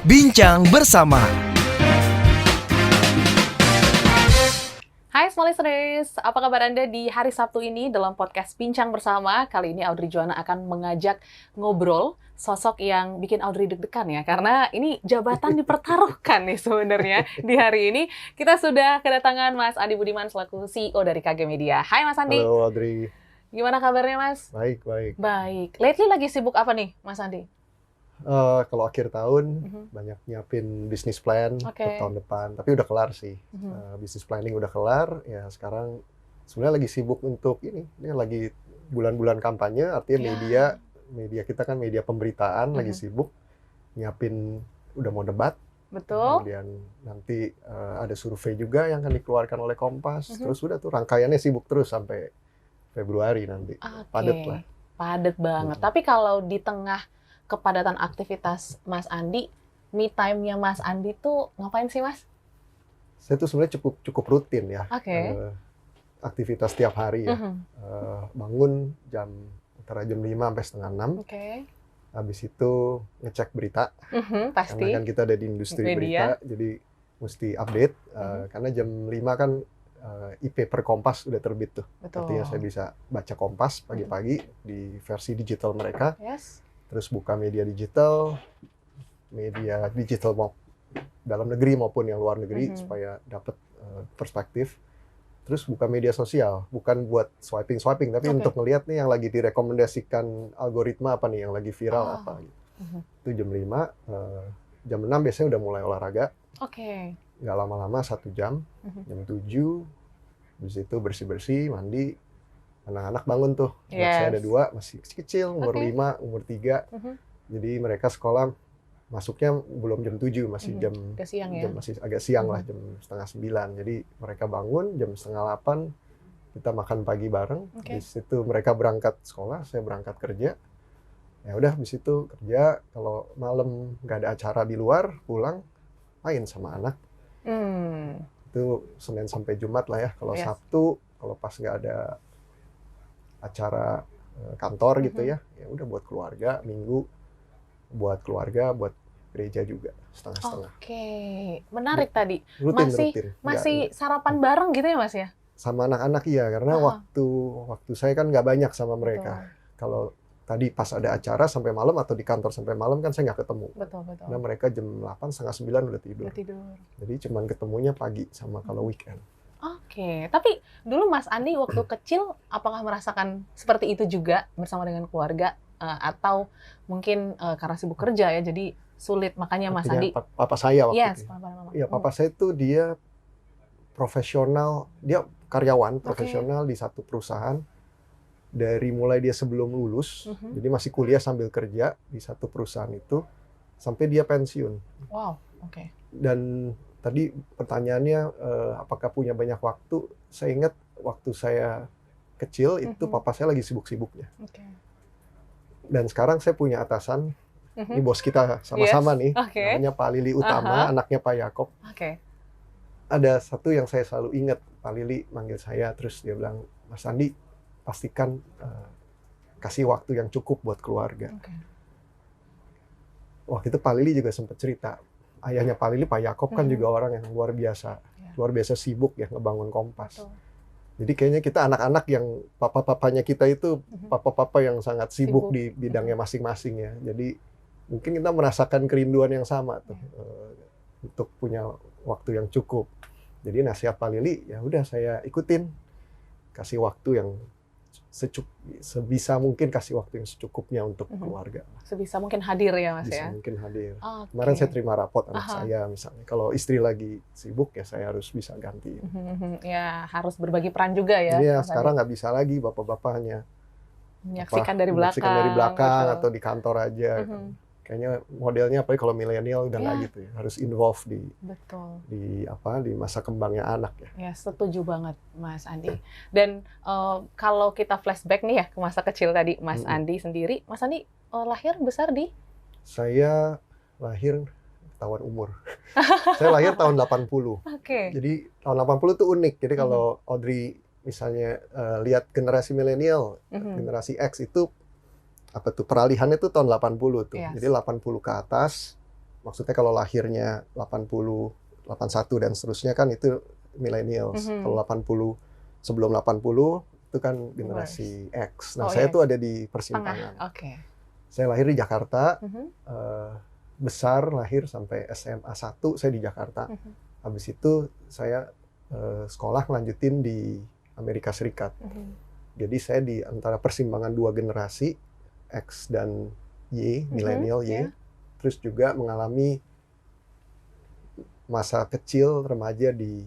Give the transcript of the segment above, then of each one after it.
Bincang bersama. Hai small listeners, apa kabar Anda di hari Sabtu ini dalam podcast Bincang Bersama? Kali ini Audrey Joanna akan mengajak ngobrol sosok yang bikin Audrey deg-degan ya, karena ini jabatan dipertaruhkan nih sebenarnya di hari ini. Kita sudah kedatangan Mas Andi Budiman selaku CEO dari KG Media. Hai Mas Andi. Halo Audrey. Gimana kabarnya Mas? Baik. Baik. Lately lagi sibuk apa nih Mas Andi? Kalau akhir tahun banyak nyiapin bisnis plan untuk tahun depan, tapi udah kelar sih. Bisnis planning udah kelar, ya sekarang sebenarnya lagi sibuk untuk ini lagi bulan-bulan kampanye, artinya media kita kan media pemberitaan, lagi sibuk nyiapin, udah mau debat. Betul. Kemudian nanti ada survei juga yang akan dikeluarkan oleh Kompas, terus udah tuh rangkaiannya sibuk terus sampai Februari nanti. Padat lah. Padat banget. Tapi kalau di tengah kepadatan aktivitas Mas Andi, me time-nya Mas Andi tuh ngapain sih Mas? Saya tuh sebenarnya cukup rutin ya. Aktivitas tiap hari ya. Bangun antara jam 5 sampai setengah 6. Habis itu ngecek berita. Pasti. Karena kan kita ada di industri berita, jadi mesti update. Karena jam 5 kan e-paper Kompas udah terbit tuh. Betul. Artinya saya bisa baca Kompas pagi-pagi di versi digital mereka. Terus buka media digital mau dalam negeri maupun yang luar negeri supaya dapat perspektif. Terus buka media sosial, bukan buat swiping tapi untuk ngelihat nih yang lagi direkomendasikan algoritma apa nih, yang lagi viral apa gitu. Itu jam 5, jam 6 biasanya udah mulai olahraga. Nggak lama-lama 1 jam. Jam 7 habis itu bersih-bersih, mandi. Anak-anak bangun tuh. Anak saya ada 2, masih kecil, umur 5, umur 3. Jadi mereka sekolah masuknya belum jam 7, masih jam masih agak siang lah, jam setengah 9. Jadi mereka bangun jam setengah 8, kita makan pagi bareng. Di situ mereka berangkat sekolah, saya berangkat kerja. Ya udah, habis itu kerja. Kalau malam nggak ada acara di luar, pulang main sama anak. Itu Senin sampai Jumat lah ya. Kalau Sabtu, kalau pas nggak ada acara kantor gitu ya udah buat keluarga. Minggu buat keluarga, buat gereja juga setengah-setengah. Menarik tadi. Rutin. Masih sarapan bareng gitu ya Mas ya? Sama anak-anak ya, karena waktu saya kan nggak banyak sama mereka. Kalau tadi pas ada acara sampai malam atau di kantor sampai malam kan saya nggak ketemu. Betul. Karena mereka jam 8, setengah 9 udah tidur. Jadi cuman ketemunya pagi sama kalau weekend. Tapi dulu Mas Andi waktu kecil apakah merasakan seperti itu juga bersama dengan keluarga, atau mungkin karena sibuk kerja ya jadi sulit, makanya Mas Andi? Papa saya waktu itu. Iya, papa saya tuh dia profesional, dia karyawan profesional di satu perusahaan. Dari mulai dia sebelum lulus, jadi masih kuliah sambil kerja di satu perusahaan itu sampai dia pensiun. Dan tadi pertanyaannya, apakah punya banyak waktu? Saya ingat waktu saya kecil itu papa saya lagi sibuk-sibuknya. Dan sekarang saya punya atasan, ini bos kita sama-sama nih, namanya Pak Lili Utama, anaknya Pak Yakob. Ada satu yang saya selalu ingat, Pak Lili manggil saya, terus dia bilang, Mas Andi, pastikan kasih waktu yang cukup buat keluarga. Waktu itu Pak Lili juga sempat cerita, ayahnya Pak Lili, Pak Yakob kan juga orang yang luar biasa sibuk ya ngebangun Kompas. Jadi kayaknya kita anak-anak yang papa-papanya kita itu papa-papa yang sangat sibuk di bidangnya masing-masing ya. Jadi mungkin kita merasakan kerinduan yang sama tuh untuk punya waktu yang cukup. Jadi nasihat Pak Lili, ya udah saya ikutin, kasih waktu yang sebisa mungkin, kasih waktu yang secukupnya untuk keluarga. Sebisa mungkin hadir ya Mas ya? Bisa mungkin hadir. Kemarin saya terima rapot anak saya misalnya. Kalau istri lagi sibuk ya saya harus bisa ganti. Ya harus berbagi peran juga ya? Iya, sekarang nggak bisa lagi bapak-bapaknya. Menyaksikan dari belakang atau di kantor aja. Kayaknya modelnya apalagi kalau milenial udah nggak gitu ya, harus involve di masa kembangnya anak ya. Ya, setuju banget Mas Andi. Dan kalau kita flashback nih ya ke masa kecil tadi Mas Andi sendiri, Mas Andi lahir besar di? Saya lahir ketahuan umur. Saya lahir tahun 80. Jadi tahun 80 itu unik. Jadi kalau Audrey misalnya lihat generasi milenial, generasi X itu apa tuh peralihannya tuh tahun 80 tuh. Yes. Jadi 80 ke atas maksudnya kalau lahirnya 80, 81 dan seterusnya kan itu millennials. Kalau 80 sebelum 80 itu kan generasi X. Nah, saya tuh ada di persimpangan. Saya lahir di Jakarta, besar lahir sampai SMA 1 saya di Jakarta. Habis itu saya sekolah lanjutin di Amerika Serikat. Jadi saya di antara persimpangan dua generasi X dan Y, milenial Y. Terus juga mengalami masa kecil remaja di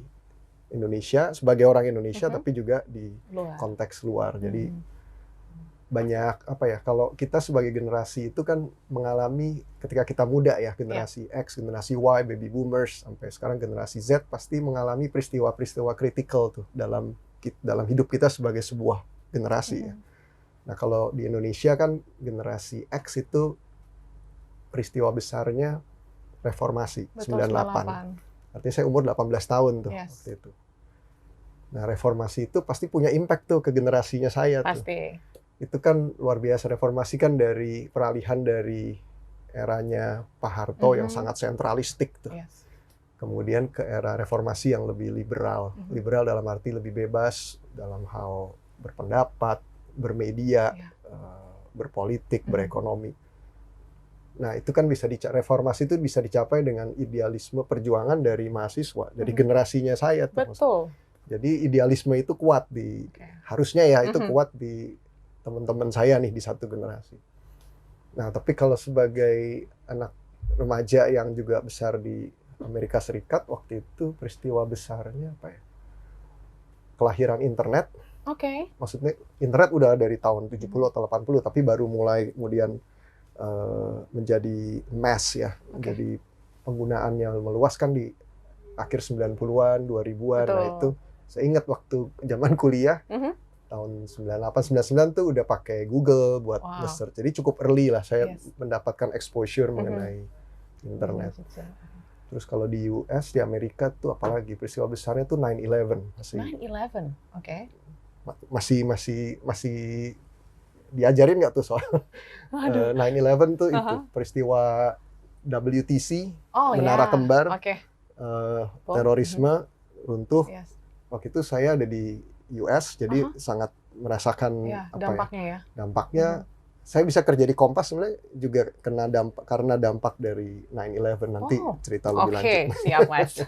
Indonesia sebagai orang Indonesia, tapi juga di konteks luar. Jadi banyak apa ya, kalau kita sebagai generasi itu kan mengalami ketika kita muda ya, generasi X, generasi Y, baby boomers sampai sekarang generasi Z pasti mengalami peristiwa-peristiwa kritikal tuh dalam hidup kita sebagai sebuah generasi ya. Nah, kalau di Indonesia kan generasi X itu peristiwa besarnya reformasi. Betul, 98. Artinya saya umur 18 tahun tuh waktu itu. Nah, reformasi itu pasti punya impact tuh ke generasinya saya tuh. Pasti. Itu kan luar biasa. Reformasi kan dari peralihan dari eranya Pak Harto yang sangat sentralistik tuh. Kemudian ke era reformasi yang lebih liberal. Liberal dalam arti lebih bebas dalam hal berpendapat, bermedia, berpolitik, berekonomi. Nah, itu kan bisa reformasi itu bisa dicapai dengan idealisme perjuangan dari mahasiswa, dari generasinya saya tuh. Betul. Jadi idealisme itu kuat harusnya ya itu kuat di teman-teman saya nih di satu generasi. Nah, tapi kalau sebagai anak remaja yang juga besar di Amerika Serikat waktu itu peristiwa besarnya apa ya? Kelahiran internet. Maksudnya internet udah dari tahun 70 atau 80 tapi baru mulai kemudian menjadi mass ya, menjadi penggunaannya meluas kan di akhir 90-an, 2000-an. Nah, itu saya ingat waktu zaman kuliah tahun 98, 99 tuh udah pakai Google buat nge-search. Jadi cukup early lah saya mendapatkan exposure mengenai internet. Terus kalau di US, di Amerika tuh apalagi peristiwa besarnya tuh 9/11 masih diajarin nggak tuh soal 9/11 tuh itu peristiwa WTC, Menara Kembar, terorisme runtuh. Waktu itu saya ada di US, jadi sangat merasakan dampaknya. Saya bisa kerja di Kompas sebenarnya juga karena dampak dari 9/11 nanti cerita lebih lanjut. Siap, Mas.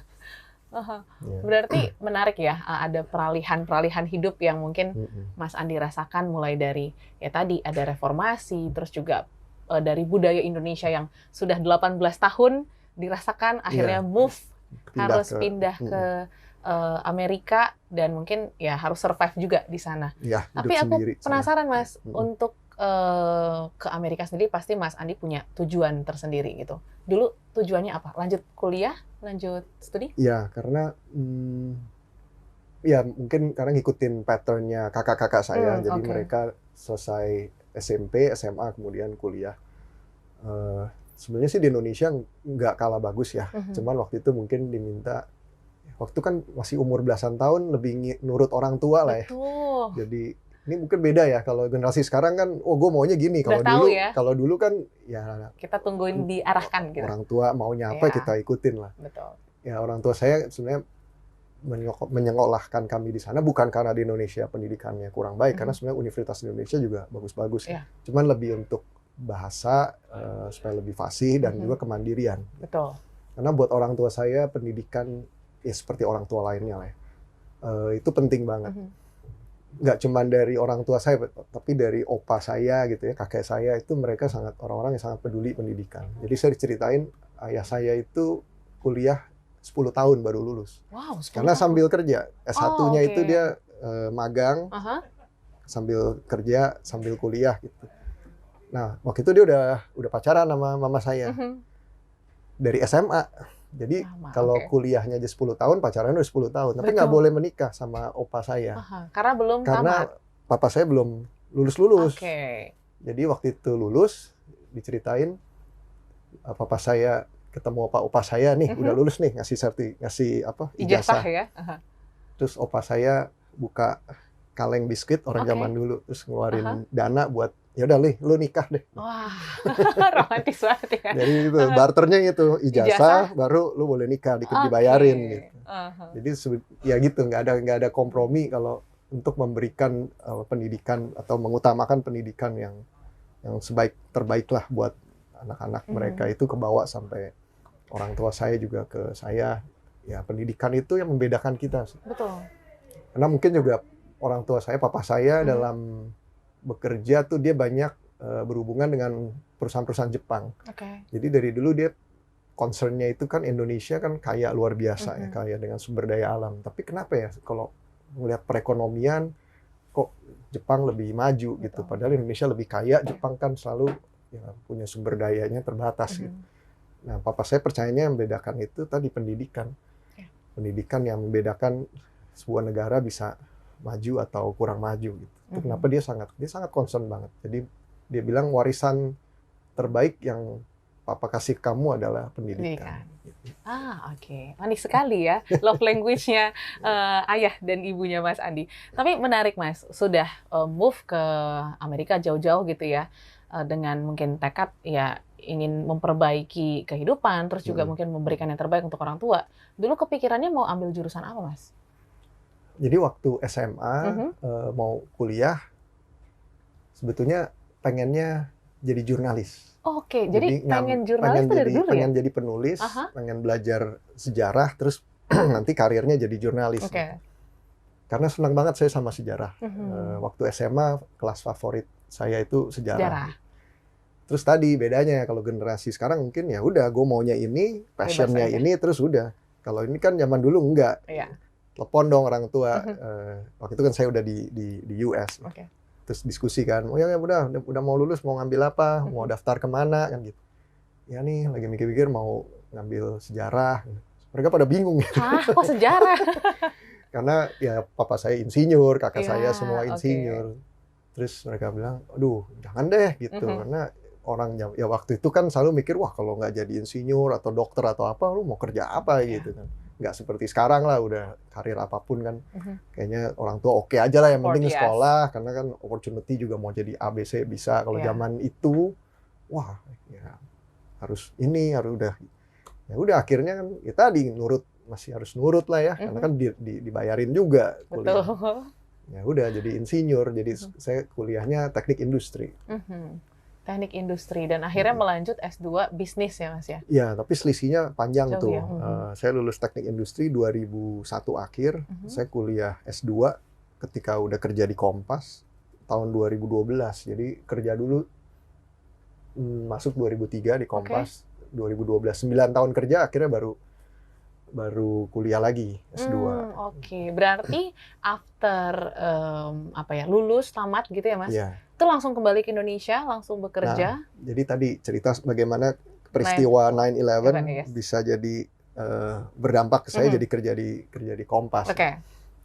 Berarti menarik ya, ada peralihan hidup yang mungkin Mas Andi rasakan mulai dari ya tadi ada reformasi, terus juga dari budaya Indonesia yang sudah 18 tahun dirasakan, akhirnya harus pindah ke Amerika dan mungkin ya harus survive juga di sana. Tapi aku penasaran Mas, untuk ke Amerika sendiri pasti Mas Andi punya tujuan tersendiri gitu. Dulu tujuannya apa? Lanjut kuliah? Lanjut studi? Ya, karena ya mungkin karena ngikutin patternnya kakak-kakak saya. Jadi mereka selesai SMP, SMA, kemudian kuliah. Sebenarnya sih di Indonesia nggak kalah bagus ya. Cuman waktu itu mungkin diminta, waktu kan masih umur belasan tahun, lebih nurut orang tua lah ya. Jadi ini mungkin beda ya, kalau generasi sekarang kan, gue maunya gini. Kalau dulu kan ya kita tungguin diarahkan gitu. Orang tua maunya apa kita ikutin lah. Betul. Ya orang tua saya sebenarnya menyekolahkan kami di sana bukan karena di Indonesia pendidikannya kurang baik, karena sebenarnya universitas di Indonesia juga bagus-bagus. Cuman lebih untuk bahasa supaya lebih fasih dan juga kemandirian. Betul. Karena buat orang tua saya pendidikan ya seperti orang tua lainnya lah ya. Itu penting banget. Nggak cuma dari orang tua saya, tapi dari opa saya gitu ya, kakek saya itu mereka orang-orang yang sangat peduli pendidikan. Jadi saya diceritain ayah saya itu kuliah 10 tahun baru lulus. Wow, 10 Karena tahun. sambil kerja. S1-nya itu dia magang, sambil kerja, sambil kuliah gitu. Nah, waktu itu dia udah pacaran sama mama saya. Dari SMA. Jadi kalau kuliahnya aja 10 tahun, pacarannya udah 10 tahun. Tapi nggak boleh menikah sama opa saya. Karena belum tamat. Papa saya belum lulus-lulus. Jadi waktu itu lulus, diceritain papa saya ketemu opa saya nih, udah lulus nih, ngasih ijazah. Ya. Terus opa saya buka kaleng biskuit orang zaman dulu, terus ngeluarin dana buat ya udah lu nikah deh. Wah, romantis banget ya. Jadi itu barternya itu ijazah, baru lu boleh nikah, dibayarin gitu. Jadi ya gitu, nggak ada kompromi kalau untuk memberikan pendidikan atau mengutamakan pendidikan yang terbaik lah buat anak-anak mereka. Itu kebawa sampai orang tua saya juga ke saya. Ya pendidikan itu yang membedakan kita. Betul. Karena mungkin juga orang tua saya, papa saya dalam bekerja tuh dia banyak berhubungan dengan perusahaan-perusahaan Jepang. Jadi dari dulu dia concernnya itu kan Indonesia kan kaya luar biasa ya, kaya dengan sumber daya alam. Tapi kenapa ya kalau melihat perekonomian kok Jepang lebih maju gitu? Padahal Indonesia lebih kaya, Jepang kan selalu ya, punya sumber dayanya terbatas gitu. Nah, papa saya percayanya yang membedakan itu tadi pendidikan. Pendidikan yang membedakan sebuah negara bisa maju atau kurang maju gitu. Itu kenapa dia sangat concern banget. Jadi dia bilang warisan terbaik yang papa kasih kamu adalah pendidikan. Oke. Manis sekali ya love language-nya ayah dan ibunya Mas Andi. Tapi menarik Mas, sudah move ke Amerika jauh-jauh gitu ya, dengan mungkin tekad ya ingin memperbaiki kehidupan, terus juga mungkin memberikan yang terbaik untuk orang tua. Dulu kepikirannya mau ambil jurusan apa Mas? Jadi waktu SMA mau kuliah, sebetulnya pengennya jadi jurnalis. Oke, jadi pengen jurnalis itu dari dulu ya? Pengen jadi penulis, pengen belajar sejarah, terus nanti karirnya jadi jurnalis. Karena senang banget saya sama sejarah. Waktu SMA, kelas favorit saya itu sejarah. Terus tadi bedanya, kalau generasi sekarang mungkin ya udah, gue maunya ini, passionnya ini, terus udah. Kalau ini kan zaman dulu enggak. Telepon dong orang tua. Waktu itu kan saya udah di US. Terus diskusi kan, oh ya udah mau lulus, mau ngambil apa, mau daftar kemana kan gitu. Ya nih lagi mikir-mikir mau ngambil sejarah. Mereka pada bingung. Kok sejarah? Karena ya papa saya insinyur, kakak saya semua insinyur. Terus mereka bilang, aduh jangan deh gitu, karena orang ya waktu itu kan selalu mikir, wah kalau nggak jadi insinyur atau dokter atau apa, lu mau kerja apa gitu kan. Nggak seperti sekarang lah, udah karir apapun kan, kayaknya orang tua oke aja lah, yang penting sekolah, karena kan opportunity juga mau jadi ABC bisa. Kalau zaman itu, wah ya harus ini, harus udah akhirnya kan ya tadi masih harus nurut lah ya, karena kan dibayarin juga kuliah. Ya udah jadi insinyur, jadi saya kuliahnya teknik industri. Teknik industri, dan akhirnya melanjut S2 bisnis ya Mas ya? Iya, tapi selisihnya panjang tuh. Ya? Saya lulus teknik industri 2001 akhir, saya kuliah S2 ketika udah kerja di Kompas tahun 2012. Jadi kerja dulu masuk 2003 di Kompas, 2012 9 tahun kerja, akhirnya baru kuliah lagi S2. Berarti after lulus tamat gitu ya Mas? Itu langsung kembali ke Indonesia, langsung bekerja. Nah, jadi tadi cerita bagaimana peristiwa 9/11 bisa jadi berdampak ke saya, jadi kerja di Kompas.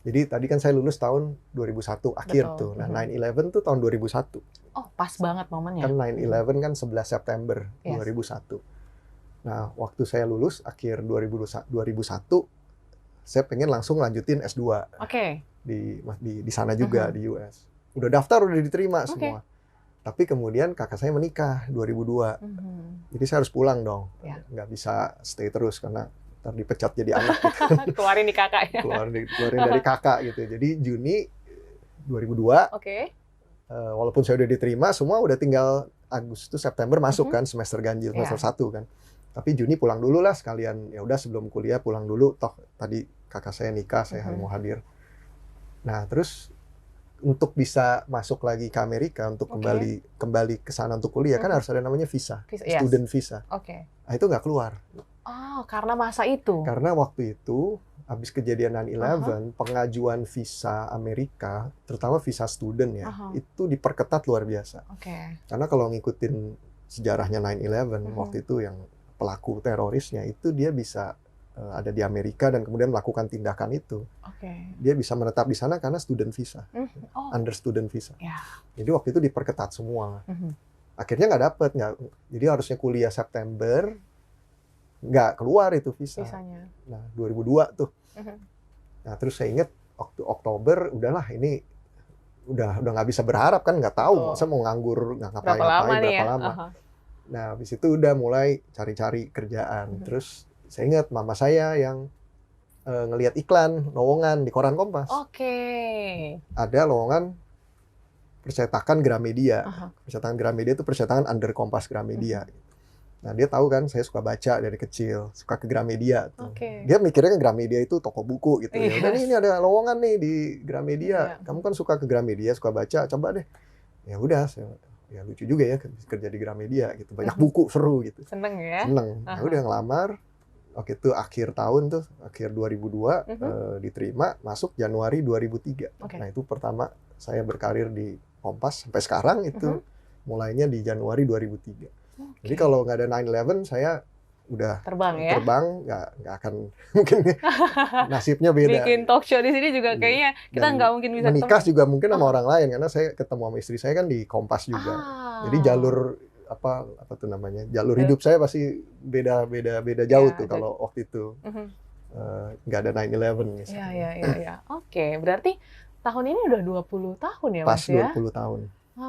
Jadi tadi kan saya lulus tahun 2001 akhir tuh. Nah, 9/11 tuh tahun 2001. Oh, pas banget momennya. Kan 9/11 kan 11 September 2001. Nah, waktu saya lulus akhir 2001, saya pengen langsung lanjutin S2. Di sana juga di US. Udah daftar, udah diterima semua. Tapi kemudian kakak saya menikah 2002. Jadi saya harus pulang dong. Nggak bisa stay terus karena ntar dipecat jadi anak gitu. Keluarin di kakak ya. Keluarin dari kakak gitu. Jadi Juni 2002. Walaupun saya udah diterima, semua udah tinggal Agustus September masuk kan, semester ganjil, semester 1 kan. Tapi Juni pulang dulu lah sekalian. Ya udah sebelum kuliah pulang dulu. Toh tadi kakak saya nikah, saya mau hadir. Nah, terus untuk bisa masuk lagi ke Amerika, untuk kembali ke sana untuk kuliah, kan harus ada namanya visa, student visa. Nah, itu nggak keluar. Oh, karena masa itu? Karena waktu itu, habis kejadian 9/11, pengajuan visa Amerika, terutama visa student ya, itu diperketat luar biasa. Karena kalau ngikutin sejarahnya 9/11, waktu itu yang pelaku terorisnya, itu dia bisa ada di Amerika dan kemudian melakukan tindakan itu. Dia bisa menetap di sana karena student visa, under student visa. Jadi waktu itu diperketat semua. Akhirnya nggak dapet, jadi harusnya kuliah September, nggak keluar itu visanya. Nah 2002 tuh. Nah terus saya ingat waktu Oktober, udahlah ini udah nggak bisa berharap kan, nggak tahu Betul. masa mau nganggur nggak Berapa lama ngapain-ngapain nih berapa ya? lama. Aha. Nah habis itu udah mulai cari-cari kerjaan. Mhm. Terus saya ingat mama saya yang ngelihat iklan lowongan di koran Kompas. Oke. Ada lowongan percetakan Gramedia. Aha. Percetakan Gramedia itu percetakan under Kompas Gramedia. Mhm. Nah dia tahu kan saya suka baca dari kecil, suka ke Gramedia tuh. Oke. Dia mikirnya Gramedia itu toko buku gitu ya. Udah Yes. nih, ini ada lowongan nih di Gramedia. Iya. Kamu kan suka ke Gramedia, suka baca, coba deh. Ya udah, ya lucu juga ya kerja di Gramedia gitu. Banyak buku seru gitu. Seneng ya? Seneng. Nah Aha. udah ngelamar. Waktu itu akhir tahun tuh, akhir 2002 diterima, masuk Januari 2003. Oke. Nah itu pertama saya berkarir di Kompas sampai sekarang itu mulainya di Januari 2003. Oke. Jadi kalau nggak ada 9/11 saya udah Terbang ya? terbang, nggak akan mungkin nasibnya beda. Bikin talk show di sini juga Iya. kayaknya kita Dan nggak mungkin bisa menikah ketemu. juga mungkin sama Aha. orang lain karena saya ketemu sama istri saya kan di Kompas juga. Jadi jalur apa tuh namanya, jalur hidup saya pasti beda jauh Iya, tuh kalau waktu itu Mhm. nggak ada 9/11 misalnya. Iya. Oke, berarti tahun ini udah 20 tahun ya Pas Mas ya? 20 tahun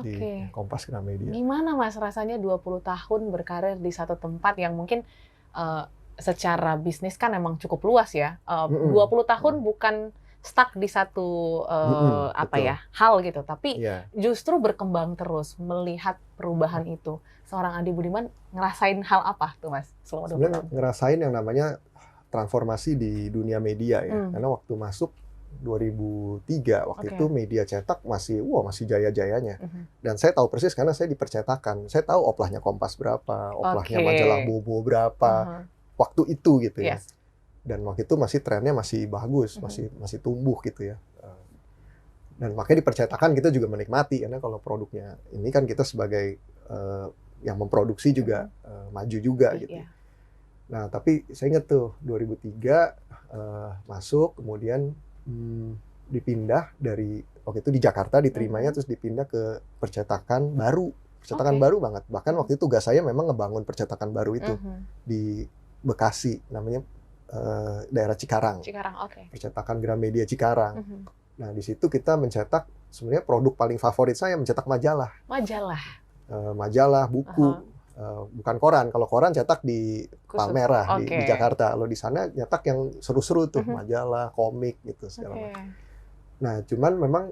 di Oke. Kompas Gramedia. Gimana Mas rasanya 20 tahun berkarir di satu tempat yang mungkin secara bisnis kan emang cukup luas ya. 20 tahun bukan stuck di satu apa betul. ya, hal gitu, tapi Iya. justru berkembang terus melihat perubahan itu. Seorang Adi Budiman ngerasain hal apa tuh Mas selama 20 Sebenarnya tahun? ngerasain yang namanya transformasi di dunia media ya. Karena waktu masuk 2003 waktu Oke. itu media cetak masih jaya-jayanya. Mhm. Dan saya tahu persis karena saya di percetakan. Saya tahu oplahnya Kompas berapa, oplahnya Oke. majalah Bobo berapa Aha. waktu itu gitu ya. Yes. Dan waktu itu masih trennya masih bagus, masih tumbuh gitu ya. Dan makanya di percetakan kita juga menikmati karena kalau produknya ini kan kita sebagai yang memproduksi juga maju juga gitu. Iya. Nah, tapi saya ingat tuh 2003 masuk, kemudian dipindah dari waktu itu di Jakarta diterimanya, terus dipindah ke percetakan baru baru banget. Bahkan waktu itu tugas saya memang ngebangun percetakan baru itu di Bekasi, namanya daerah Cikarang. Oke. Percetakan Gramedia Cikarang. Nah, di situ kita mencetak sebenarnya produk paling favorit saya mencetak majalah. Majalah, buku. Bukan koran. Kalau koran cetak di Palmerah di Jakarta. Kalau di sana nyetak yang seru-seru tuh, majalah, komik gitu segala macam. Nah, cuman memang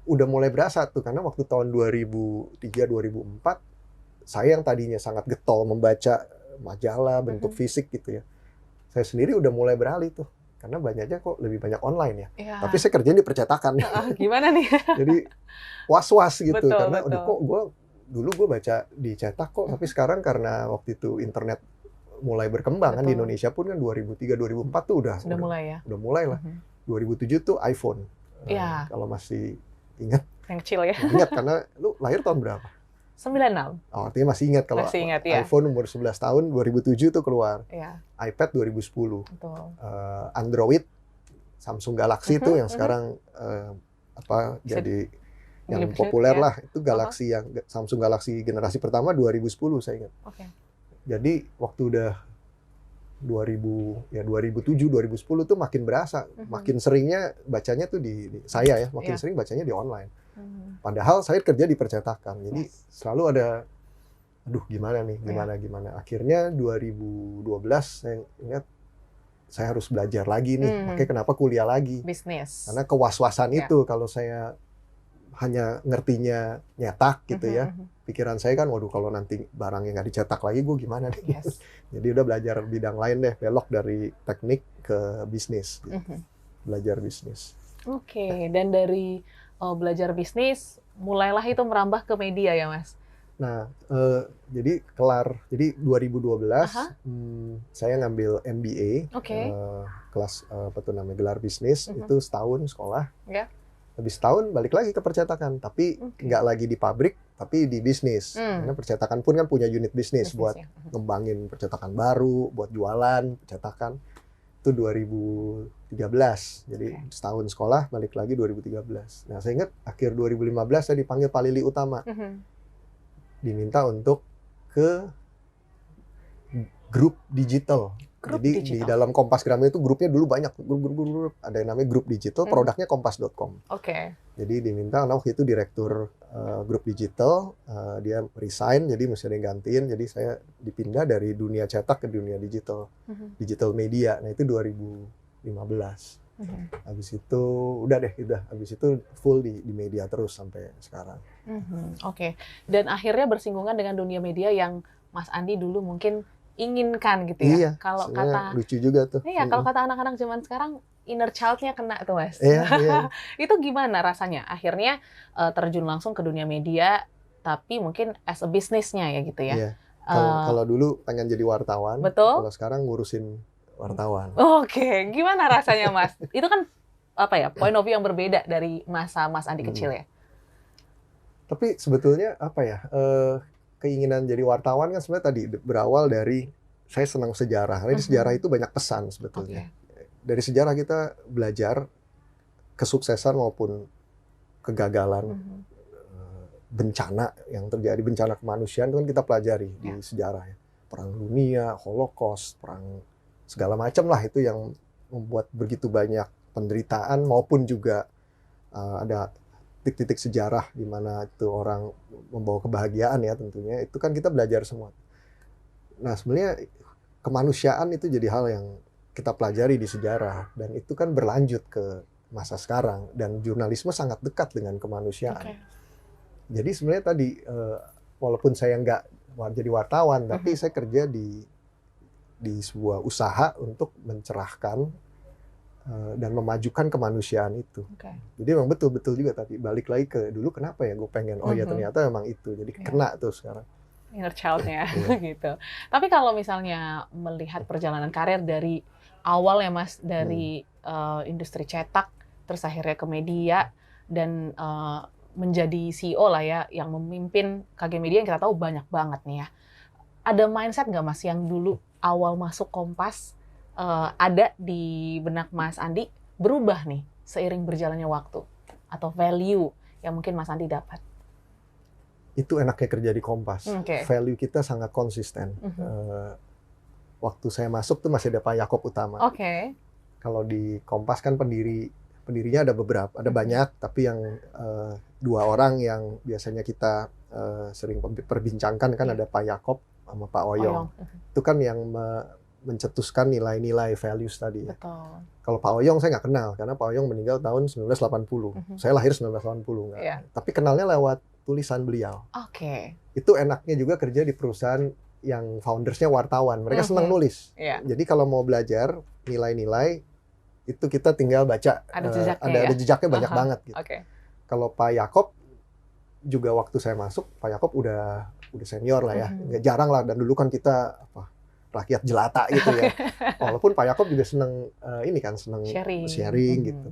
udah mulai berasa tuh karena waktu tahun 2003 2004 saya yang tadinya sangat getol membaca majalah bentuk fisik gitu ya. Saya sendiri udah mulai beralih tuh karena banyaknya kok lebih banyak online ya. Iya. Tapi saya kerjain di percetakan. Gimana nih? Jadi was-was gitu Betul, karena betul. kok dulu gue baca di cetak kok, tapi sekarang karena waktu itu internet mulai berkembang kan di Indonesia pun kan 2003 2004 tuh udah mulai ya. Udah mulai lah. 2007 tuh iPhone. Iya. Kalau masih ingat. Yang kecil ya. Ingat karena lu lahir tahun berapa? 96. Oh, artinya masih ingat kalau Masih ingat, ya. iPhone umur 11 tahun 2007 tuh keluar. Iya. iPad 2010. Betul. Android Samsung Galaxy tuh yang sekarang jadi yang populer lah itu Galaxy yang Samsung Galaxy generasi pertama 2010 saya ingat. Oke. Jadi waktu udah 2007 2010 tuh makin berasa, makin seringnya bacanya tuh saya ya, makin sering bacanya di online. Padahal saya kerja di percetakan. Jadi selalu ada gimana nih, gimana. Akhirnya 2012 saya ingat saya harus belajar lagi nih. Makanya kenapa kuliah lagi? Bisnis. Karena kewaswasan itu kalau saya hanya ngertinya nyetak gitu ya. Pikiran saya kan, waduh kalau nanti barangnya nggak dicetak lagi, gue gimana nih? Yes. Jadi udah belajar bidang lain deh, belok dari teknik ke bisnis. Gitu. Belajar bisnis. Oke, dan dari belajar bisnis, mulailah itu merambah ke media ya Mas? Nah, jadi 2012 saya ngambil MBA, kelas gelar bisnis, itu setahun sekolah. Yeah. Habis setahun balik lagi ke percetakan, tapi nggak lagi di pabrik, tapi di bisnis. Karena percetakan pun kan punya unit bisnis buat ngembangin percetakan baru, buat jualan percetakan. Itu 2013. Jadi setahun sekolah, balik lagi 2013. Nah, saya ingat akhir 2015 saya dipanggil Pak Lili Utama. Diminta untuk ke grup digital Grup Jadi di digital. dalam Kompas Gramedia itu grupnya dulu banyak, grup. Ada yang namanya grup digital, produknya kompas.com. Oke. Jadi diminta, karena waktu itu direktur grup digital, dia resign, jadi mesti ada yang gantiin. Jadi saya dipindah dari dunia cetak ke dunia digital, digital media. Nah itu 2015. Habis itu habis itu full di media terus sampai sekarang. Oke. Dan akhirnya bersinggungan dengan dunia media yang Mas Andi dulu mungkin inginkan gitu ya. Iya, Kalau sebenarnya kata lucu juga tuh. Iya, kalau kata anak-anak zaman sekarang inner child-nya kena tuh, Mas. Iya. Itu gimana rasanya? Akhirnya terjun langsung ke dunia media, tapi mungkin as a business-nya ya gitu ya. Iya. Kalau dulu pengen jadi wartawan, Betul. kalau sekarang ngurusin wartawan. Oke, gimana rasanya, Mas? Itu kan apa ya, point of view yang berbeda dari masa Mas Andi kecil ya. Tapi sebetulnya apa ya, keinginan jadi wartawan kan sebenarnya tadi berawal dari saya senang sejarah. Karena di sejarah itu banyak pesan sebetulnya. Dari sejarah kita belajar kesuksesan maupun kegagalan, bencana yang terjadi, bencana kemanusiaan itu kan kita pelajari di sejarah ya. Perang dunia, Holocaust, perang segala macam lah itu yang membuat begitu banyak penderitaan maupun juga ada titik-titik sejarah di mana itu orang membawa kebahagiaan ya tentunya. Itu kan kita belajar semua. Nah sebenarnya kemanusiaan itu jadi hal yang kita pelajari di sejarah dan itu kan berlanjut ke masa sekarang dan jurnalisme sangat dekat dengan kemanusiaan. Jadi sebenarnya tadi walaupun saya nggak jadi wartawan, tapi saya kerja di sebuah usaha untuk mencerahkan dan memajukan kemanusiaan itu. Jadi memang betul-betul juga tapi balik lagi ke dulu kenapa ya gue pengen ya ternyata memang itu. Jadi kena tuh sekarang. Inner child-nya gitu. Tapi kalau misalnya melihat perjalanan karir dari awal ya Mas, dari industri cetak terus akhirnya ke media dan menjadi CEO lah ya yang memimpin KG Media yang kita tahu banyak banget nih ya. Ada mindset nggak Mas yang dulu awal masuk Kompas ada di benak Mas Andi berubah nih seiring berjalannya waktu atau value yang mungkin Mas Andi dapat? Itu enaknya kerja di Kompas. Value kita sangat konsisten. Waktu saya masuk tuh masih ada Pak Yaakob Utama. Kalau di Kompas kan pendirinya ada beberapa, ada banyak, tapi yang 2 orang yang biasanya kita sering perbincangkan kan ada Pak Yaakob sama Pak Oyong. Itu kan yang mencetuskan nilai-nilai values tadi. Betul. Kalau Pak Oyong saya nggak kenal karena Pak Oyong meninggal tahun 1980. Saya lahir 1980 nggak. Tapi kenalnya lewat tulisan beliau. Itu enaknya juga kerja di perusahaan yang foundersnya wartawan. Mereka senang nulis. Jadi kalau mau belajar nilai-nilai itu kita tinggal baca. Ada jejaknya banyak banget. Gitu. Kalau Pak Yaakob juga waktu saya masuk, Pak Yaakob udah senior lah ya. Nggak jarang lah. Dan dulu kan kita rakyat jelata gitu ya. Walaupun Pak Yaakob juga senang senang sharing gitu.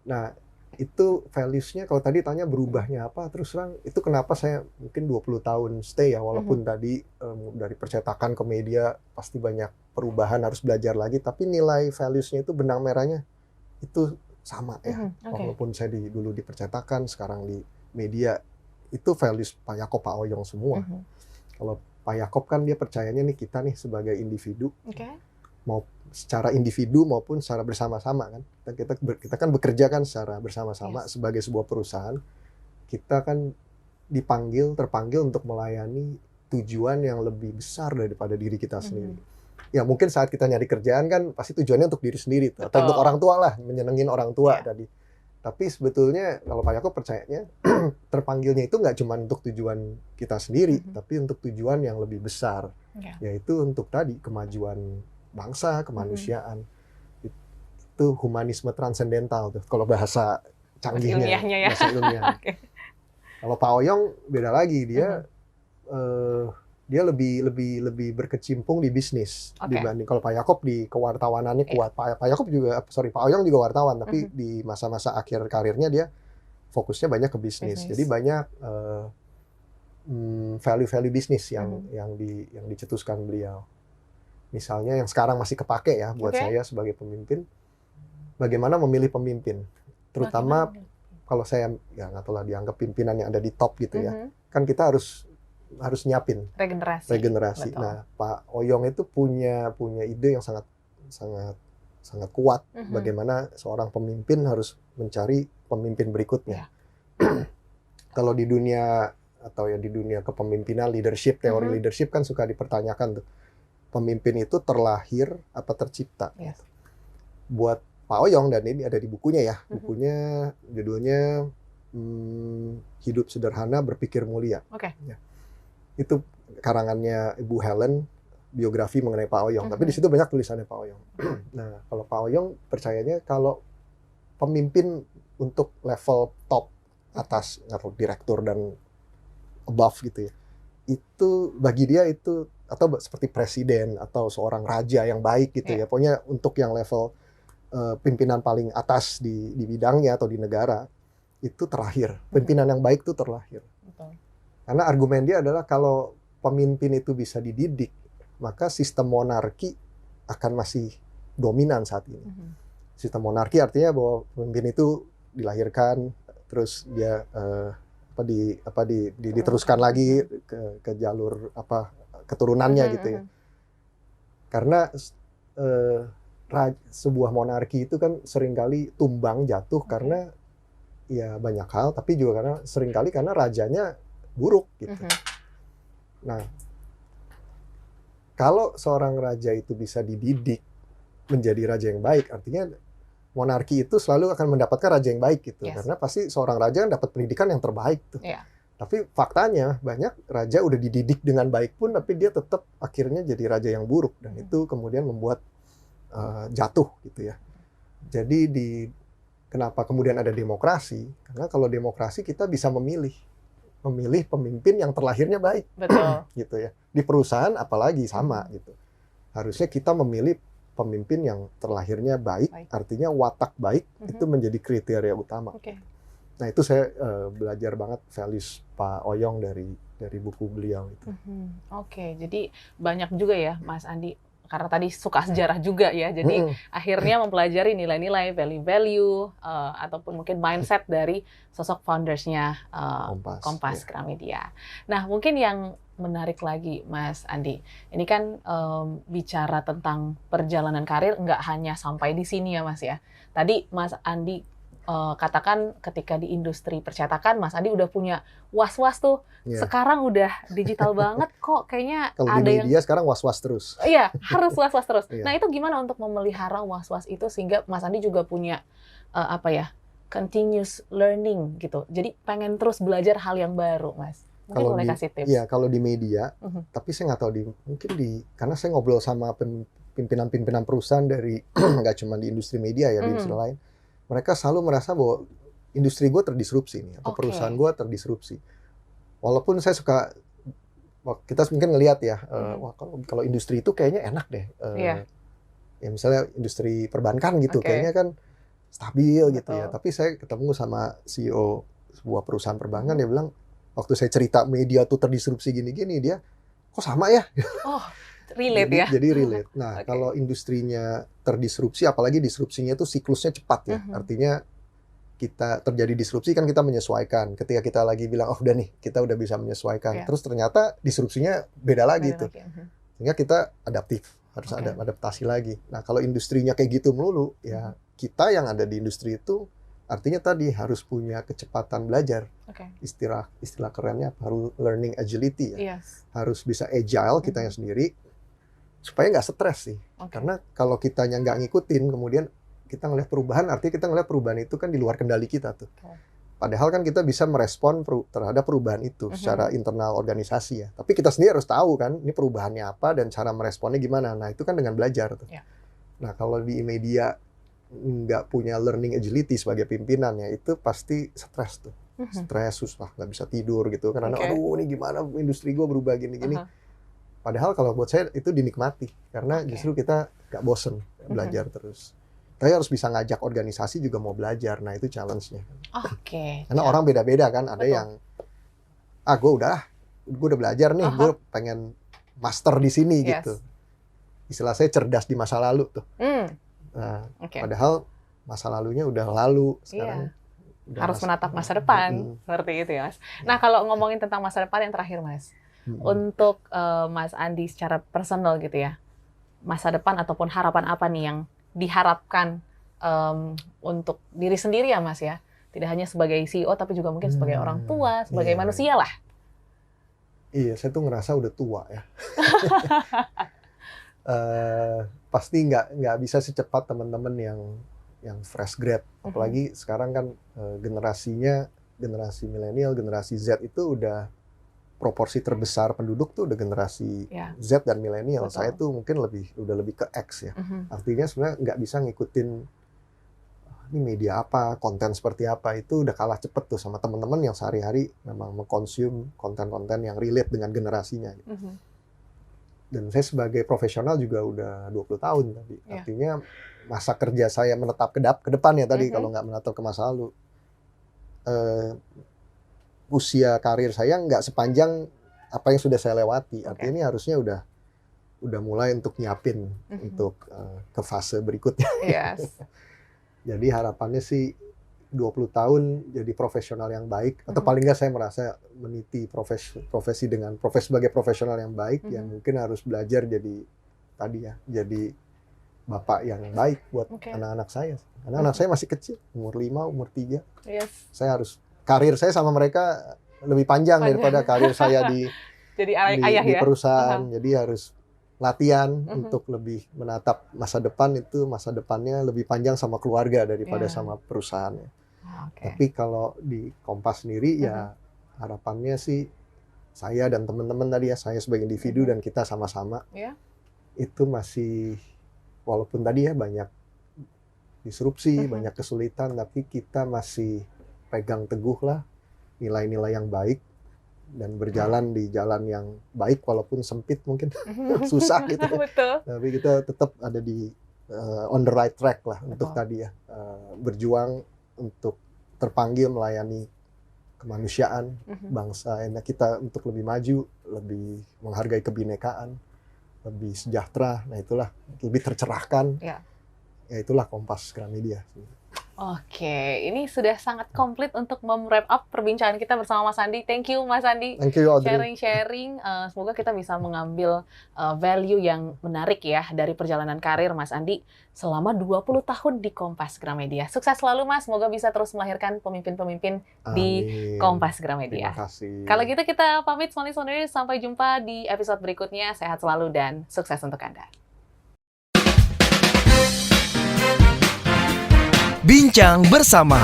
Nah, itu values-nya kalau tadi tanya berubahnya apa, terus terang itu kenapa saya mungkin 20 tahun stay ya, walaupun tadi dari percetakan ke media pasti banyak perubahan, harus belajar lagi, tapi nilai values-nya itu benang merahnya itu sama ya. Walaupun saya dulu di percetakan, sekarang di media, itu values Pak Yaakob, Pak Oyong semua. Kalau Pak Yaakob kan dia percayanya nih kita nih sebagai individu, mau secara individu maupun secara bersama-sama kan. Kita kan bekerja kan secara bersama-sama sebagai sebuah perusahaan. Kita kan terpanggil untuk melayani tujuan yang lebih besar daripada diri kita sendiri. Ya mungkin saat kita nyari kerjaan kan pasti tujuannya untuk diri sendiri atau untuk orang tua lah, menyenengin orang tua tadi. Tapi sebetulnya kalau Pak Yaakob percayanya terpanggilnya itu nggak cuma untuk tujuan kita sendiri, tapi untuk tujuan yang lebih besar, yaitu untuk tadi kemajuan bangsa, kemanusiaan. Itu humanisme transendental tuh kalau bahasa canggihnya, bahasa ilmiah. Kalau Pak Oyong beda lagi, dia lebih berkecimpung di bisnis dibanding kalau Pak Yaakob di kewartawanannya kuat. Pak Oyong juga wartawan, tapi di masa-masa akhir karirnya dia fokusnya banyak ke bisnis. Jadi banyak value-value bisnis yang dicetuskan beliau. Misalnya yang sekarang masih kepake ya buat saya sebagai pemimpin, bagaimana memilih pemimpin, terutama kalau saya ya nggak tahu lah dianggap pimpinan yang ada di top gitu ya, kan kita harus harus nyiapin regenerasi. Betul. Nah, Pak Oyong itu punya ide yang sangat kuat bagaimana seorang pemimpin harus mencari pemimpin berikutnya. Kalau di dunia kepemimpinan, leadership, teori leadership kan suka dipertanyakan tuh. Pemimpin itu terlahir apa tercipta? Yes. Buat Pak Oyong, dan ini ada di bukunya ya. Bukunya judulnya Hidup Sederhana Berpikir Mulia. Ya. Itu karangannya Ibu Helen, biografi mengenai Pak Oyong. Tapi di situ banyak tulisannya Pak Oyong. Nah, kalau Pak Oyong percayanya kalau pemimpin untuk level top atas atau direktur dan above gitu ya, itu bagi dia itu, atau seperti presiden atau seorang raja yang baik gitu ya, pokoknya untuk yang level pimpinan paling atas di bidangnya atau di negara, itu terlahir. Pimpinan yang baik itu terlahir. Karena argumen dia adalah kalau pemimpin itu bisa dididik, maka sistem monarki akan masih dominan saat ini. Sistem monarki artinya bahwa pemimpin itu dilahirkan, terus dia diteruskan lagi ke jalur keturunannya gitu ya. Karena sebuah monarki itu kan seringkali tumbang jatuh karena ya banyak hal, tapi juga karena seringkali karena rajanya buruk gitu. Nah, kalau seorang raja itu bisa dididik menjadi raja yang baik, artinya monarki itu selalu akan mendapatkan raja yang baik gitu. Karena pasti seorang raja kan dapat pendidikan yang terbaik tuh. Tapi faktanya banyak raja udah dididik dengan baik pun, tapi dia tetap akhirnya jadi raja yang buruk, dan itu kemudian membuat jatuh gitu ya. Jadi kenapa kemudian ada demokrasi? Karena kalau demokrasi kita bisa memilih pemimpin yang terlahirnya baik. Betul. Gitu ya. Di perusahaan apalagi sama gitu. Harusnya kita memilih pemimpin yang terlahirnya baik. Artinya watak baik itu menjadi kriteria utama. Nah, itu saya belajar banget values Pak Oyong dari buku beliau itu. Jadi banyak juga ya Mas Andi, karena tadi suka sejarah juga ya, jadi akhirnya mempelajari nilai-nilai, value-value, ataupun mungkin mindset dari sosok foundersnya Kompas Gramedia. Nah, mungkin yang menarik lagi Mas Andi, ini kan bicara tentang perjalanan karir nggak hanya sampai di sini ya Mas ya. Tadi Mas Andi katakan ketika di industri percetakan Mas Andi udah punya was-was tuh. Sekarang udah digital banget kok, kayaknya kalau ada di media sekarang was-was terus. Iya, harus was-was terus. Nah, itu gimana untuk memelihara was-was itu sehingga Mas Andi juga punya continuous learning gitu. Jadi pengen terus belajar hal yang baru, Mas. Mungkin boleh kasih tips. Iya, kalau di media, tapi saya nggak tahu karena saya ngobrol sama pimpinan-pimpinan perusahaan dari nggak cuma di industri media ya, di industri lain. Mereka selalu merasa bahwa industri gue terdisrupsi nih, atau perusahaan gue terdisrupsi. Walaupun saya suka, kita mungkin ngelihat ya, wah kalau industri itu kayaknya enak deh. Ya misalnya industri perbankan gitu, kayaknya kan stabil gitu ya. Tapi saya ketemu sama CEO sebuah perusahaan perbankan, dia bilang, waktu saya cerita media tuh terdisrupsi gini-gini, dia, kok sama ya? Oh, relate ya? Jadi relate. Nah, kalau industrinya terdisrupsi, apalagi disrupsinya itu siklusnya cepat ya. Artinya kita terjadi disrupsi kan kita menyesuaikan. Ketika kita lagi bilang, oh udah nih, kita udah bisa menyesuaikan. Terus ternyata disrupsinya beda lagi tuh. Sehingga kita adaptif, harus ada adaptasi lagi. Nah, kalau industrinya kayak gitu melulu, ya kita yang ada di industri itu artinya tadi harus punya kecepatan belajar. Istilah kerennya harus learning agility ya. Harus bisa agile kitanya sendiri supaya nggak stres sih. Karena kalau kitanya nggak ngikutin, kemudian kita ngelihat perubahan, artinya kita ngelihat perubahan itu kan di luar kendali kita tuh. Padahal kan kita bisa merespon terhadap perubahan itu secara internal organisasi ya. Tapi kita sendiri harus tahu kan, ini perubahannya apa dan cara meresponnya gimana. Nah, itu kan dengan belajar tuh. Nah, kalau di media nggak punya learning agility sebagai pimpinan ya, itu pasti stres tuh. Stres, susah, nggak bisa tidur gitu. Karena aduh ini gimana industri gue berubah gini-gini. Padahal kalau buat saya itu dinikmati. Karena justru kita nggak bosen belajar terus. Tapi harus bisa ngajak organisasi juga mau belajar. Nah, itu challenge-nya. Karena orang beda-beda kan. Ada yang, gue udah belajar nih. Gue pengen master di sini gitu. Istilah saya cerdas di masa lalu tuh. Nah, padahal masa lalunya udah lalu. Sekarang harus menatap masa depan. Seperti itu ya, Mas. Nah, kalau ngomongin tentang masa depan yang terakhir, Mas. Untuk Mas Andi secara personal gitu ya, masa depan ataupun harapan apa nih yang diharapkan untuk diri sendiri ya Mas ya? Tidak hanya sebagai CEO tapi juga mungkin sebagai orang tua, sebagai manusia lah. Iya, saya tuh ngerasa udah tua ya. Pasti nggak bisa secepat teman-teman yang fresh grad. Apalagi sekarang kan generasinya, generasi milenial, generasi Z itu udah proporsi terbesar penduduk tuh udah generasi Z dan milenial. Saya tuh mungkin udah lebih ke X ya. Artinya sebenarnya nggak bisa ngikutin ini media apa, konten seperti apa, itu udah kalah cepet tuh sama teman-teman yang sehari-hari memang mengkonsum konten-konten yang relate dengan generasinya. Dan saya sebagai profesional juga udah 20 tahun tadi. Artinya masa kerja saya menetap ke depan ya tadi, kalau nggak menetap ke masa lalu. Usia karir saya nggak sepanjang apa yang sudah saya lewati. Artinya ini harusnya udah mulai untuk nyiapin untuk ke fase berikutnya. Jadi harapannya sih 20 tahun jadi profesional yang baik, atau paling nggak saya merasa meniti profesi sebagai profesional yang baik, yang mungkin harus belajar jadi jadi bapak yang baik buat anak-anak saya. Anak-anak saya masih kecil, umur 5, umur 3. Saya harus, karir saya sama mereka lebih panjang daripada karir saya di perusahaan. Jadi harus latihan untuk lebih menatap masa depan, itu masa depannya lebih panjang sama keluarga daripada sama perusahaan. Tapi kalau di Kompas sendiri ya harapannya sih saya dan teman-teman tadi ya, saya sebagai individu dan kita sama-sama itu masih, walaupun tadi ya banyak disrupsi, banyak kesulitan, tapi kita masih pegang teguh lah nilai-nilai yang baik dan berjalan di jalan yang baik walaupun sempit mungkin susah gitu. Tapi kita tetap ada di on the right track lah untuk tadi ya, berjuang untuk terpanggil melayani kemanusiaan bangsa kita untuk lebih maju, lebih menghargai kebinekaan, lebih sejahtera. Nah itulah, lebih tercerahkan. Ya itulah Kompas Gramedia. Oke, ini sudah sangat komplit untuk mem-wrap up perbincangan kita bersama Mas Andi. Thank you Mas Andi. Thank you Audrey. Sharing-sharing. Semoga kita bisa mengambil value yang menarik ya dari perjalanan karir Mas Andi selama 20 tahun di Kompas Gramedia. Sukses selalu Mas, semoga bisa terus melahirkan pemimpin-pemimpin di Kompas Gramedia. Terima kasih. Kalau gitu kita pamit semuanya, sampai jumpa di episode berikutnya. Sehat selalu dan sukses untuk Anda. Bincang bersama